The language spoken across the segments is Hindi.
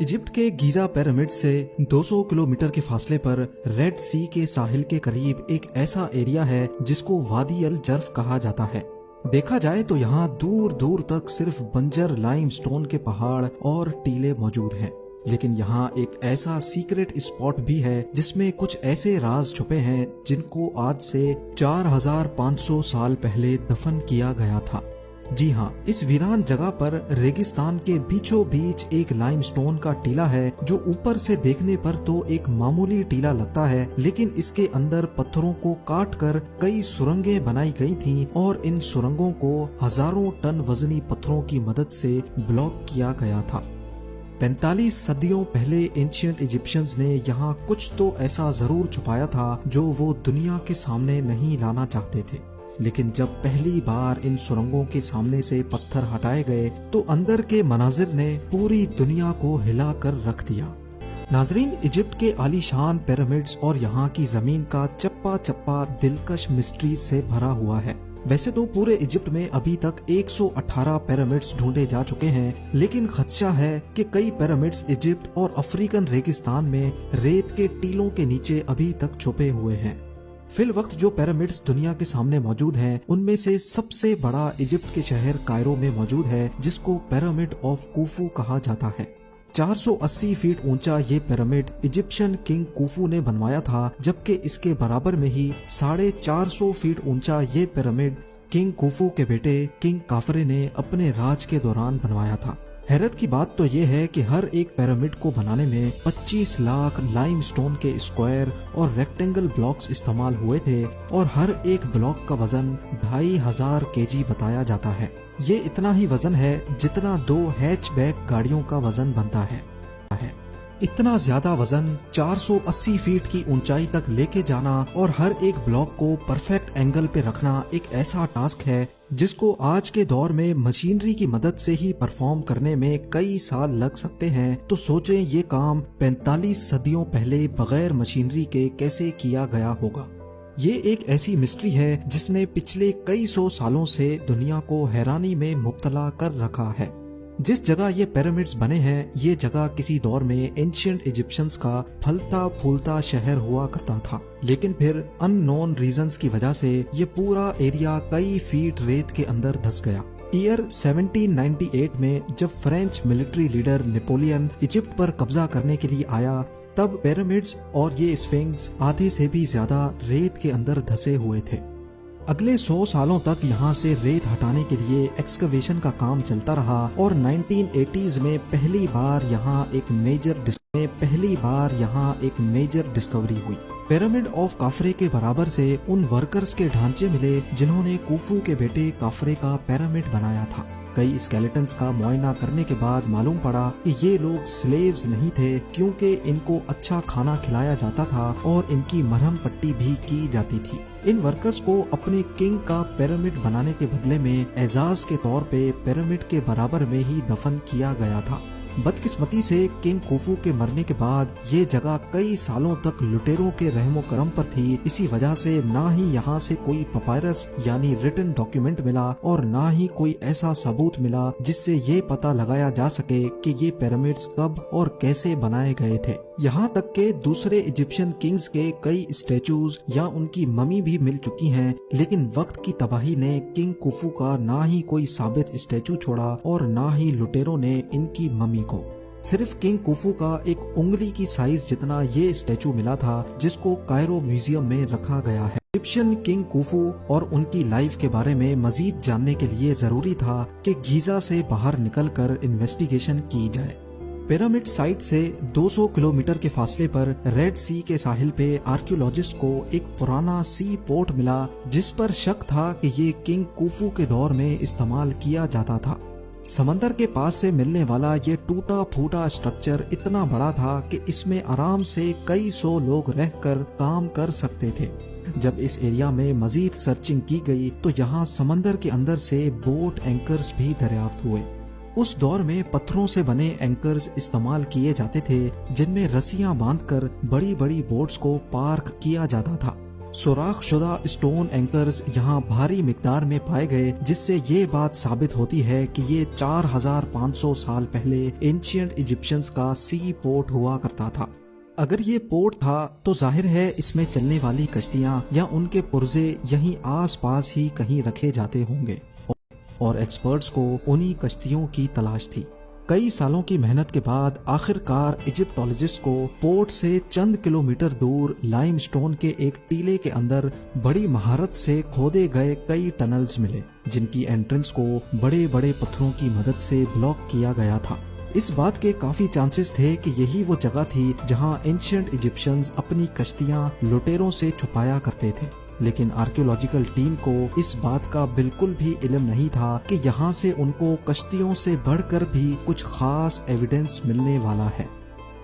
इजिप्ट के गीजा पिरामिड से 200 किलोमीटर के फासले पर रेड सी के साहिल के करीब एक ऐसा एरिया है जिसको वादी अल जर्फ कहा जाता है। देखा जाए तो यहाँ दूर दूर तक सिर्फ बंजर लाइमस्टोन के पहाड़ और टीले मौजूद हैं। लेकिन यहाँ एक ऐसा सीक्रेट स्पॉट भी है जिसमें कुछ ऐसे राज छुपे हैं जिनको आज से 4500 साल पहले दफन किया गया था। जी हाँ, इस वीरान जगह पर रेगिस्तान के बीचों बीच एक लाइमस्टोन का टीला है जो ऊपर से देखने पर तो एक मामूली टीला लगता है, लेकिन इसके अंदर पत्थरों को काट कर कई सुरंगें बनाई गई थीं और इन सुरंगों को हजारों टन वजनी पत्थरों की मदद से ब्लॉक किया गया था। 45 सदियों पहले एंशिएंट इजिप्शियंस ने यहाँ कुछ तो ऐसा जरूर छुपाया था जो वो दुनिया के सामने नहीं लाना चाहते थे। लेकिन जब पहली बार इन सुरंगों के सामने से पत्थर हटाए गए तो अंदर के मनाजिर ने पूरी दुनिया को हिला कर रख दिया। नाजरीन, इजिप्ट के आलीशान पिरामिड्स और यहाँ की जमीन का चप्पा चप्पा दिलकश मिस्ट्री से भरा हुआ है। वैसे तो पूरे इजिप्ट में अभी तक 118 पिरामिड्स ढूंढे जा चुके हैं, लेकिन खदशा है कि कई पिरामिड्स इजिप्ट और अफ्रीकन रेगिस्तान में रेत के टीलों के नीचे अभी तक छुपे हुए हैं। फिल वक्त जो पिरामिड्स दुनिया के सामने मौजूद हैं, उनमें से सबसे बड़ा इजिप्ट के शहर कायरो में मौजूद है, जिसको पिरामिड ऑफ कूफू कहा जाता है। 480 फीट ऊंचा ये पिरामिड इजिप्शियन किंग कूफू ने बनवाया था, जबकि इसके बराबर में ही 450 फीट ऊंचा ये पिरामिड किंग कूफू के बेटे किंग काफरे ने अपने राज के दौरान बनवाया था। हैरत की बात तो ये है कि हर एक पिरामिड को बनाने में 25 लाख लाइमस्टोन के स्क्वायर और रेक्टेंगल ब्लॉक्स इस्तेमाल हुए थे और हर एक ब्लॉक का वजन 2500 केजी बताया जाता है। ये इतना ही वजन है जितना 2 हैचबैक गाड़ियों का वजन बनता है। इतना ज्यादा वजन 480 फीट की ऊंचाई तक लेके जाना और हर एक ब्लॉक को परफेक्ट एंगल पे रखना एक ऐसा टास्क है जिसको आज के दौर में मशीनरी की मदद से ही परफॉर्म करने में कई साल लग सकते हैं। तो सोचें ये काम 45 सदियों पहले बगैर मशीनरी के कैसे किया गया होगा। ये एक ऐसी मिस्ट्री है जिसने पिछले कई सौ सालों से दुनिया को हैरानी में मुब्तला कर रखा है। जिस जगह ये पिरामिड्स बने हैं, ये जगह किसी दौर में एंशिएंट इजिप्शियंस का फलता फूलता शहर हुआ करता था, लेकिन फिर अननोन रीजंस की वजह से ये पूरा एरिया कई फीट रेत के अंदर धंस गया। ईयर 1798 में जब French military leader Napoleon Egypt पर कब्जा करने के लिए आया, तब पिरामिड्स और ये स्फिंक्स आधे से भी ज्यादा रेत के अंदर धंसे हुए थे। अगले 100 सालों तक यहाँ से रेत हटाने के लिए एक्सकवेशन का काम चलता रहा और 1980s में पहली बार यहाँ एक मेजर डिस्कवरी हुई। पिरामिड ऑफ काफरे के बराबर से उन वर्कर्स के ढांचे मिले जिन्होंने कूफू के बेटे काफरे का पिरामिड बनाया था। कई स्केलेटन्स का मुआयना करने के बाद मालूम पड़ा कि ये लोग स्लेव्स नहीं थे, क्योंकि इनको अच्छा खाना खिलाया जाता था और इनकी मरहम पट्टी भी की जाती थी। इन वर्कर्स को अपने किंग का पिरामिड बनाने के बदले में एजाज के तौर पे पिरामिड के बराबर में ही दफन किया गया था। बदकिस्मती से किंग कूफू के मरने के बाद ये जगह कई सालों तक लुटेरों के रहमो करम पर थी। इसी वजह से ना ही यहाँ से कोई पपायरस यानी रिटन डॉक्यूमेंट मिला और ना ही कोई ऐसा सबूत मिला जिससे ये पता लगाया जा सके कि ये पिरामिड्स कब और कैसे बनाए गए थे। यहाँ तक के दूसरे इजिप्शियन किंग्स के कई स्टेचूज या उनकी ममी भी मिल चुकी हैं, लेकिन वक्त की तबाही ने किंग कूफू का ना ही कोई साबित स्टेचू छोड़ा और ना ही लुटेरों ने इनकी ममी को। सिर्फ किंग कूफू का एक उंगली की साइज जितना ये स्टेचू मिला था, जिसको कायरो म्यूजियम में रखा गया है। इजिप्शियन किंग कूफू और उनकी लाइफ के बारे में मजीद जानने के लिए जरूरी था कि गीजा से बाहर निकलकर इन्वेस्टिगेशन की जाए। पिरामिड साइट से 200 किलोमीटर के फासले पर रेड सी के साहिल पे आर्कियोलॉजिस्ट को एक पुराना सी पोर्ट मिला, जिस पर शक था कि ये किंग कूफू के दौर में इस्तेमाल किया जाता था। समंदर के पास से मिलने वाला ये टूटा फूटा स्ट्रक्चर इतना बड़ा था कि इसमें आराम से कई 100 लोग रहकर काम कर सकते थे। जब इस एरिया में मजीद सर्चिंग की गई तो यहाँ समंदर के अंदर से बोट एंकर्स भी दरियाफ्त हुए। उस दौर में पत्थरों से बने एंकर्स इस्तेमाल किए जाते थे, जिनमें रस्सियां बांधकर बड़ी बड़ी बोट्स को पार्क किया जाता था। सुराखशुदा स्टोन एंकर्स यहाँ भारी मिकदार में पाए गए, जिससे ये बात साबित होती है कि ये 4500 साल पहले एंशिएंट इजिप्शियंस का सी पोर्ट हुआ करता था। अगर ये पोर्ट था तो जाहिर है इसमें चलने वाली कश्तियाँ या उनके पुर्जे यहीं आसपास ही कहीं रखे जाते होंगे और एक्सपर्ट्स को उन्हीं कश्तियों की तलाश थी। कई सालों की मेहनत के बाद आखिरकार इजिप्टोलॉजिस्ट को पोर्ट से चंद किलोमीटर दूर लाइमस्टोन के एक टीले के अंदर बड़ी महारत से खोदे गए कई टनल्स मिले, जिनकी एंट्रेंस को बड़े बड़े पत्थरों की मदद से ब्लॉक किया गया था। इस बात के काफी चांसेस थे कि यही वो जगह थी जहां एंशिएंट इजिप्शियंस अपनी कश्तियां लुटेरों से छुपाया करते थे, लेकिन आर्कियोलॉजिकल टीम को इस बात का बिल्कुल भी इल्म नहीं था कि यहाँ से उनको कश्तियों से बढ़कर भी कुछ खास एविडेंस मिलने वाला है।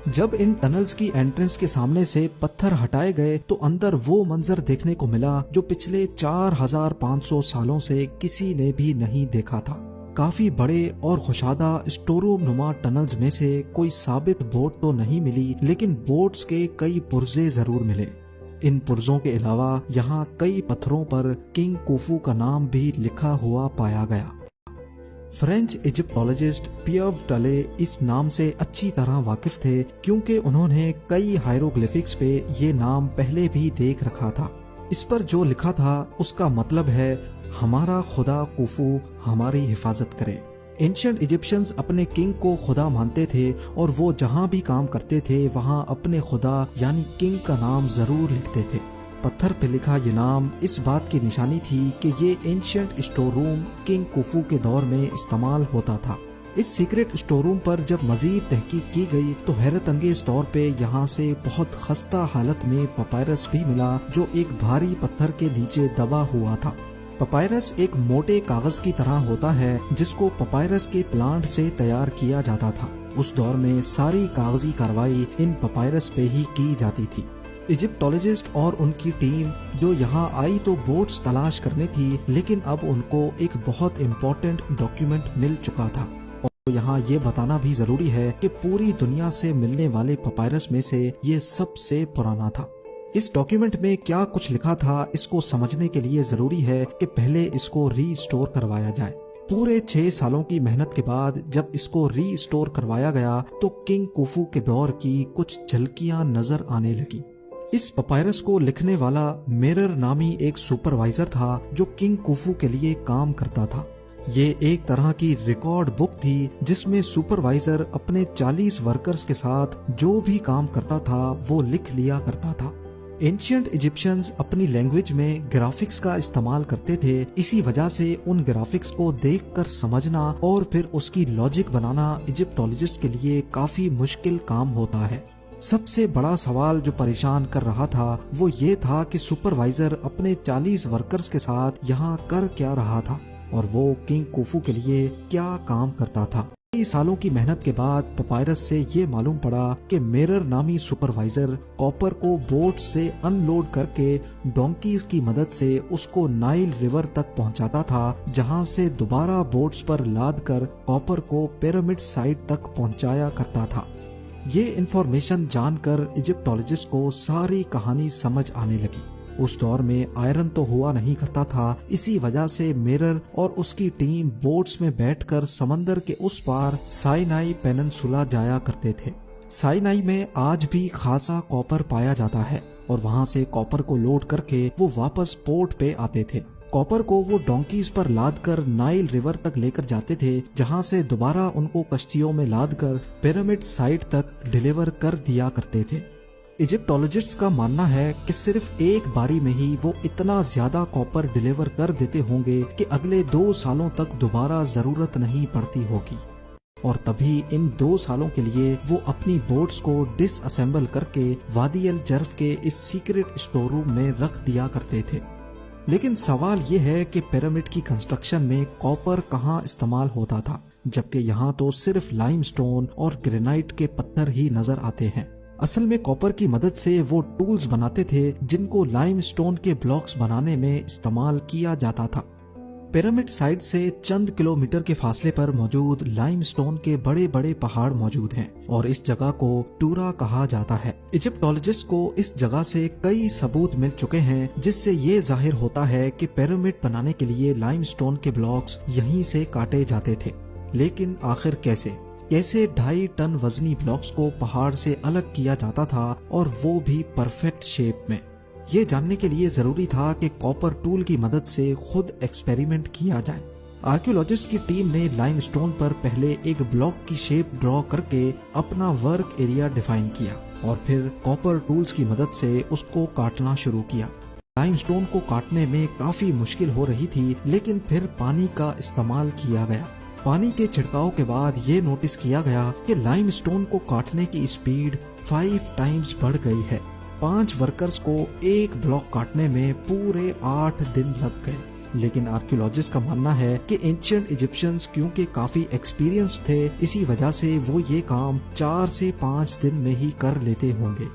जब इन टनल्स की एंट्रेंस के सामने से पत्थर हटाए गए तो अंदर वो मंजर देखने को मिला जो पिछले 4500 सालों से किसी ने भी नहीं देखा था। काफी बड़े और खुशादा स्टोरूम नुमा टनल्स में से कोई साबित बोट तो नहीं मिली, लेकिन बोट्स के कई पुर्जे जरूर मिले। इन पुर्जों के अलावा यहाँ कई पत्थरों पर किंग कुफू का नाम भी लिखा हुआ पाया गया। फ्रेंच इजिप्टोलॉजिस्ट पियर्व टले इस नाम से अच्छी तरह वाकिफ थे, क्योंकि उन्होंने कई हायरोग्लिफिक्स पे ये नाम पहले भी देख रखा था। इस पर जो लिखा था उसका मतलब है, हमारा खुदा कुफू हमारी हिफाजत करे। एंशिएंट इजिप्शियंस अपने किंग को खुदा मानते थे और वो जहाँ भी काम करते थे वहाँ अपने खुदा यानी किंग का नाम जरूर लिखते थे। पत्थर पे लिखा ये नाम इस बात की निशानी थी कि ये एंशिएंट स्टोर रूम किंग कुफू के दौर में इस्तेमाल होता था। इस सीक्रेट स्टोर रूम पर जब मजीद तहकीक की गई तो हैरत अंगेज तौर पे यहाँ से बहुत खस्ता हालत में पपायरस भी मिला, जो एक भारी पत्थर के नीचे दबा हुआ था। पपायरस एक मोटे कागज की तरह होता है जिसको पपायरस के प्लांट से तैयार किया जाता था। उस दौर में सारी कागजी कार्रवाई इन पपायरस पे ही की जाती थी। इजिप्टोलॉजिस्ट और उनकी टीम जो यहाँ आई तो बोट्स तलाश करने थी, लेकिन अब उनको एक बहुत इम्पोर्टेंट डॉक्यूमेंट मिल चुका था। और यहाँ ये बताना भी जरूरी है कि पूरी दुनिया से मिलने वाले पपायरस में से ये सबसे पुराना था। इस डॉक्यूमेंट में क्या कुछ लिखा था इसको समझने के लिए जरूरी है कि पहले इसको रीस्टोर करवाया जाए। पूरे 6 सालों की मेहनत के बाद जब इसको रीस्टोर करवाया गया तो किंग कुफू के दौर की कुछ झलकियां नजर आने लगी। इस पपायरस को लिखने वाला मिरर नामी एक सुपरवाइजर था जो किंग कुफू के लिए काम करता था। ये एक तरह की रिकॉर्ड बुक थी जिसमें सुपरवाइजर अपने 40 वर्कर्स के साथ जो भी काम करता था वो लिख लिया करता था। एंशिएंट इजिप्शियंस अपनी लैंग्वेज में ग्राफिक्स का इस्तेमाल करते थे, इसी वजह से उन ग्राफिक्स को देखकर समझना और फिर उसकी लॉजिक बनाना इजिप्टोलॉजिस्ट के लिए काफी मुश्किल काम होता है। सबसे बड़ा सवाल जो परेशान कर रहा था वो ये था कि सुपरवाइजर अपने 40 वर्कर्स के साथ यहाँ कर क्या रहा था और वो किंग कुफू के लिए क्या काम करता था। कई सालों की मेहनत के बाद पपायरस से ये मालूम पड़ा कि मिरर नामी सुपरवाइजर कॉपर को बोट से अनलोड करके डोंकीज की मदद से उसको नाइल रिवर तक पहुंचाता था, जहां से दोबारा बोट्स पर लाद कर कॉपर को पिरामिड साइट तक पहुंचाया करता था। ये इंफॉर्मेशन जानकर इजिप्टोलॉजिस्ट को सारी कहानी समझ आने लगी। उस दौर में आयरन तो हुआ नहीं करता था, इसी वजह से मिरर और उसकी टीम बोट्स में बैठकर समंदर के उस पार साइनाई पेनिनसुला जाया करते थे। साइनाई में आज भी खासा कॉपर पाया जाता है और वहां से कॉपर को लोड करके वो वापस पोर्ट पे आते थे। कॉपर को वो डोंकीज पर लाद कर नाइल रिवर तक लेकर जाते थे, जहां से दोबारा उनको कश्तियों में लाद कर पिरामिड साइट तक डिलीवर कर दिया करते थे। इजिप्टोलॉजिस्ट्स का मानना है कि सिर्फ एक बारी में ही वो इतना ज्यादा कॉपर डिलीवर कर देते होंगे कि अगले 2 सालों तक दोबारा जरूरत नहीं पड़ती होगी, और तभी इन 2 सालों के लिए वो अपनी बोट्स को डिसअसेंबल करके वादी अल जर्फ के इस सीक्रेट स्टोर रूम में रख दिया करते थे। लेकिन सवाल ये है कि पिरामिड की कंस्ट्रक्शन में कॉपर कहाँ इस्तेमाल होता था, जबकि यहाँ तो सिर्फ लाइमस्टोन और ग्रेनाइट के पत्थर ही नजर आते हैं। असल में कॉपर की मदद से वो टूल्स बनाते थे जिनको लाइमस्टोन के ब्लॉक्स बनाने में इस्तेमाल किया जाता था। पिरामिड साइट से चंद किलोमीटर के फासले पर मौजूद लाइमस्टोन के बड़े बड़े पहाड़ मौजूद हैं और इस जगह को टूरा कहा जाता है। इजिप्टोलॉजिस्ट को इस जगह से कई सबूत मिल चुके हैं जिससे ये जाहिर होता है कि पिरामिड बनाने के लिए लाइमस्टोन के ब्लॉक्स यहीं से काटे जाते थे। लेकिन आखिर कैसे 2.5 टन वजनी ब्लॉक्स को पहाड़ से अलग किया जाता था और वो भी परफेक्ट शेप में? ये जानने के लिए जरूरी था कि कॉपर टूल की मदद से खुद एक्सपेरिमेंट किया जाए। आर्कियोलॉजिस्ट की टीम ने लाइमस्टोन पर पहले एक ब्लॉक की शेप ड्रॉ करके अपना वर्क एरिया डिफाइन किया और फिर कॉपर टूल्स की मदद से उसको काटना शुरू किया। लाइमस्टोन को काटने में काफी मुश्किल हो रही थी, लेकिन फिर पानी का इस्तेमाल किया गया। पानी के छिड़काव के बाद ये नोटिस किया गया कि लाइमस्टोन को काटने की स्पीड 5 टाइम्स बढ़ गई है। 5 वर्कर्स को एक ब्लॉक काटने में पूरे 8 दिन लग गए। लेकिन आर्कियोलॉजिस्ट का मानना है कि एंशिएंट इजिप्शियंस क्योंकि काफी एक्सपीरियंस्ड थे, इसी वजह से वो ये काम 4 से 5 दिन में ही कर लेते होंगे।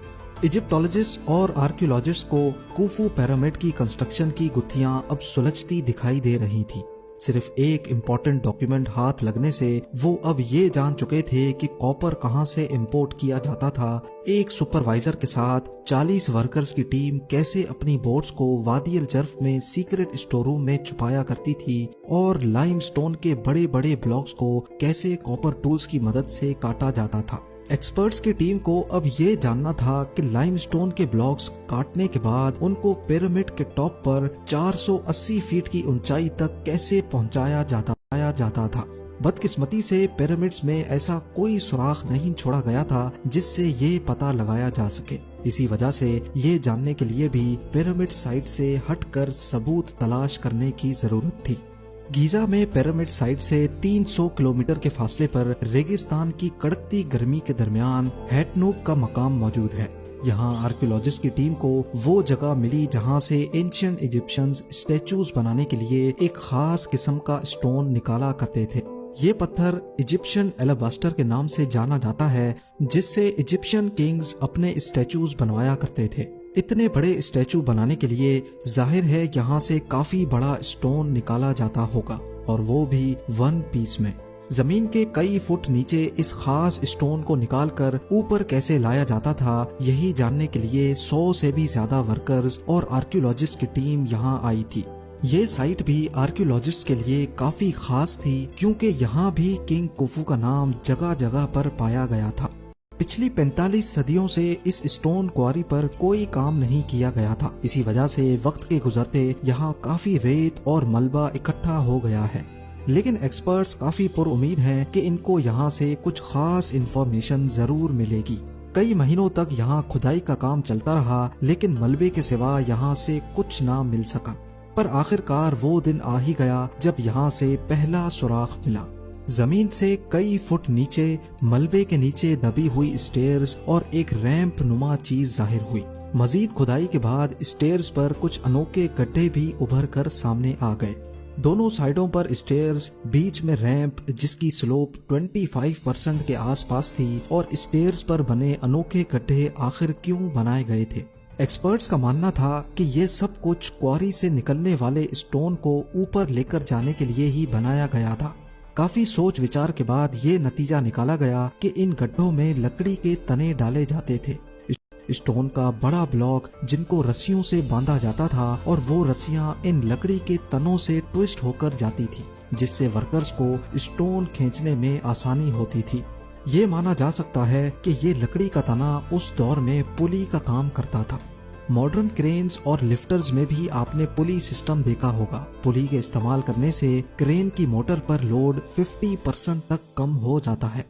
इजिप्टोलॉजिस्ट और आर्कियोलॉजिस्ट को कुफू पिरामिड की कंस्ट्रक्शन की गुत्थियां अब सुलझती दिखाई दे रही थी। सिर्फ एक इम्पोर्टेंट डॉक्यूमेंट हाथ लगने से वो अब ये जान चुके थे कि कॉपर कहां से इंपोर्ट किया जाता था। एक सुपरवाइजर के साथ 40 वर्कर्स की टीम कैसे अपनी बोट्स को वादी अल जर्फ में सीक्रेट स्टोर रूम में छुपाया करती थी और लाइमस्टोन के बड़े बड़े ब्लॉक्स को कैसे कॉपर टूल्स की मदद से काटा जाता था। एक्सपर्ट्स की टीम को अब ये जानना था कि लाइमस्टोन के ब्लॉक्स काटने के बाद उनको पिरामिड के टॉप पर 480 फीट की ऊंचाई तक कैसे पहुंचाया जाता था। बदकिस्मती से पिरामिड्स में ऐसा कोई सुराख नहीं छोड़ा गया था जिससे ये पता लगाया जा सके। इसी वजह से ये जानने के लिए भी पिरामिड साइट से हटकर सबूत तलाश करने की जरूरत थी। गीजा में पिरामिड साइट से 300 किलोमीटर के फासले पर रेगिस्तान की कड़कती गर्मी के दरमियान हैटनूब का मकाम मौजूद है। यहाँ आर्कियोलॉजिस्ट की टीम को वो जगह मिली जहाँ से एंशिएंट इजिप्शियंस स्टैचूज बनाने के लिए एक खास किस्म का स्टोन निकाला करते थे। ये पत्थर इजिप्शियन एलाबास्टर के नाम से जाना जाता है, जिससे इजिप्शियन किंग्स अपने स्टैचूज बनवाया करते थे। इतने बड़े स्टैचू बनाने के लिए जाहिर है यहाँ से काफी बड़ा स्टोन निकाला जाता होगा, और वो भी 1 पीस में। जमीन के कई फुट नीचे इस खास स्टोन को निकालकर ऊपर कैसे लाया जाता था, यही जानने के लिए 100 से भी ज्यादा वर्कर्स और आर्कियोलॉजिस्ट की टीम यहाँ आई थी। ये साइट भी आर्कियोलॉजिस्ट के लिए काफी खास थी, क्योंकि यहाँ भी किंग कुफू का नाम जगह जगह पर पाया गया था। पिछली 45 सदियों से इस स्टोन क्वारी पर कोई काम नहीं किया गया था। इसी वजह से वक्त के गुजरते यहाँ काफी रेत और मलबा इकट्ठा हो गया है। लेकिन एक्सपर्ट्स काफी पुरुमीद हैं कि इनको यहाँ से कुछ खास इंफॉर्मेशन जरूर मिलेगी। कई महीनों तक यहाँ खुदाई का काम चलता रहा, लेकिन मलबे के सिवा यहाँ से कुछ ना मिल सका। पर आखिरकार वो दिन आ ही गया जब यहाँ से पहला सुराख मिला। जमीन से कई फुट नीचे मलबे के नीचे दबी हुई स्टेयर्स और एक रैंप नुमा चीज जाहिर हुई। मजीद खुदाई के बाद स्टेयर्स पर कुछ अनोखे गड्ढे भी उभर कर सामने आ गए। दोनों साइडों पर स्टेयर्स, बीच में रैंप जिसकी स्लोप 25% के आसपास थी, और स्टेयर्स पर बने अनोखे गड्ढे आखिर क्यों बनाए गए थे। एक्सपर्ट्स का मानना था कि ये सब कुछ क्वारी से निकलने वाले स्टोन को ऊपर लेकर जाने के लिए ही बनाया गया था। काफी सोच विचार के बाद ये नतीजा निकाला गया कि इन गड्ढों में लकड़ी के तने डाले जाते थे। स्टोन का बड़ा ब्लॉक जिनको रस्सियों से बांधा जाता था, और वो रस्सियां इन लकड़ी के तनों से ट्विस्ट होकर जाती थी, जिससे वर्कर्स को स्टोन खींचने में आसानी होती थी। ये माना जा सकता है कि ये लकड़ी का तना उस दौर में पुली का काम करता था। मॉडर्न क्रेन्स और लिफ्टर्स में भी आपने पुली सिस्टम देखा होगा। पुली के इस्तेमाल करने से क्रेन की मोटर पर लोड 50% तक कम हो जाता है।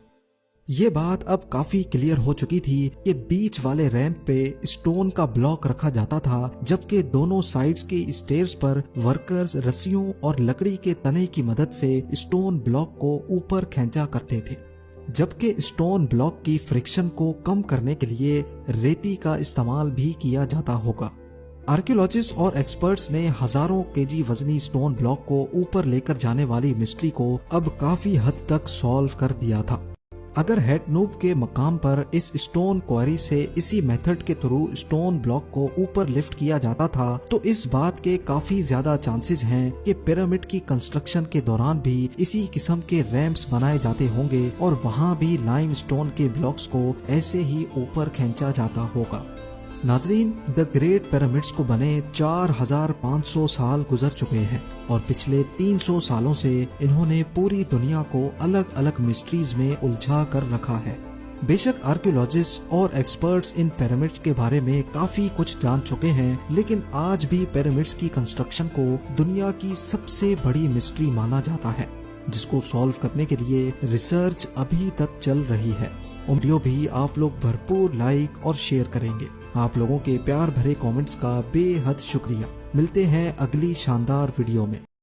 ये बात अब काफी क्लियर हो चुकी थी कि बीच वाले रैंप पे स्टोन का ब्लॉक रखा जाता था, जबकि दोनों साइड्स के स्टेयर्स पर वर्कर्स रस्सियों और लकड़ी के तने की मदद से स्टोन ब्लॉक को ऊपर खींचा करते थे। जबकि स्टोन ब्लॉक की फ्रिक्शन को कम करने के लिए रेती का इस्तेमाल भी किया जाता होगा। आर्कियोलॉजिस्ट और एक्सपर्ट्स ने हजारों केजी वजनी स्टोन ब्लॉक को ऊपर लेकर जाने वाली मिस्ट्री को अब काफी हद तक सॉल्व कर दिया था। अगर हेटनूब के मकाम पर इस स्टोन क्वारी से इसी मेथड के थ्रू स्टोन ब्लॉक को ऊपर लिफ्ट किया जाता था तो इस बात के काफी ज्यादा चांसेस हैं कि पिरामिड की कंस्ट्रक्शन के दौरान भी इसी किस्म के रैंप्स बनाए जाते होंगे और वहाँ भी लाइमस्टोन के ब्लॉक्स को ऐसे ही ऊपर खींचा जाता होगा। नाजरीन, द ग्रेट पिरामिड्स को बने 4500 साल गुजर चुके हैं और पिछले 300 सालों से इन्होंने पूरी दुनिया को अलग अलग मिस्ट्रीज में उलझा कर रखा है। बेशक आर्कियोलॉजिस्ट और एक्सपर्ट्स इन पिरामिड्स के बारे में काफी कुछ जान चुके हैं, लेकिन आज भी पिरामिड्स की कंस्ट्रक्शन को दुनिया की सबसे बड़ी मिस्ट्री माना जाता है, जिसको सॉल्व करने के लिए रिसर्च अभी तक चल रही है। वीडियो भी आप लोग भरपूर लाइक और शेयर करेंगे। आप लोगों के प्यार भरे कमेंट्स का बेहद शुक्रिया। मिलते हैं अगली शानदार वीडियो में।